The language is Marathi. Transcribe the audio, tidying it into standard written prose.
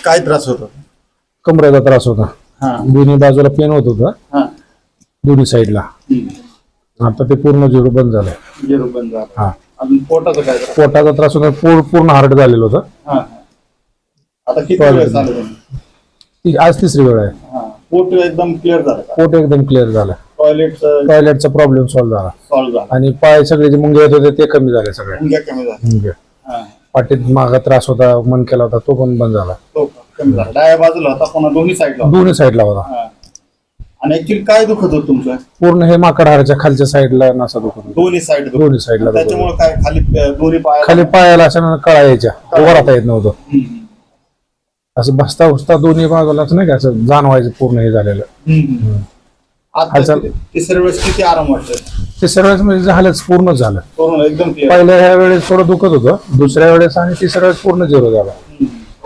काय त्रास होतो? कमरेचा त्रास होता. दोन्ही बाजूला पेन होत होता दोन्ही साईडला. आता ते पूर्ण झिरो बंद झालं. झिरो बंद झालं. हा. अजून पोटाचा काय त्रास? पोटाचा त्रास होता. पूर्ण हार्ड झालेलं होतं. आता किती वेळ झालं? आज तिसरी वेळ आहे. पोट एकदम क्लिअर झालं का? पोट एकदम क्लिअर झालं. टॉयलेटचा प्रॉब्लेम सॉल्व्ह झाला. आणि पाय सगळे जे मुंगे येत होते ते कमी झाले. सगळे मुंग्या कमी झाल्या. मुंगे पाठीत मागा त्रास होता, मनकेला होता, तो पण बंद झाला. तो कमी झाला. डाव्या बाजूला होता, पुन्हा दोन्ही साईडला होता. आणि ऍक्च्युअली काय दुखत होतं तुमचं? पूर्ण हे माकड हाडाच्या खालच्या साईडला नसा दुखत होता. दोन्ही साईडला. त्याच्यामुळे काय खाली खाली पायाला अशा कळा यायच्या, उभं राहता येत नव्हतं. असं बसता दोन्ही बाजूलाच नाही का असं जाणवायचं पूर्ण हे झालेलं. तिसऱ्या वेळेस किती आराम वाटत? तिसऱ्या वेळेस म्हणजे झालंच, पूर्ण झालं. एकदम पहिल्या ह्या वेळेस थोडं दुखत होतं, दुसऱ्या वेळेस आणि तिसऱ्या वेळेस पूर्ण झिरो झाला.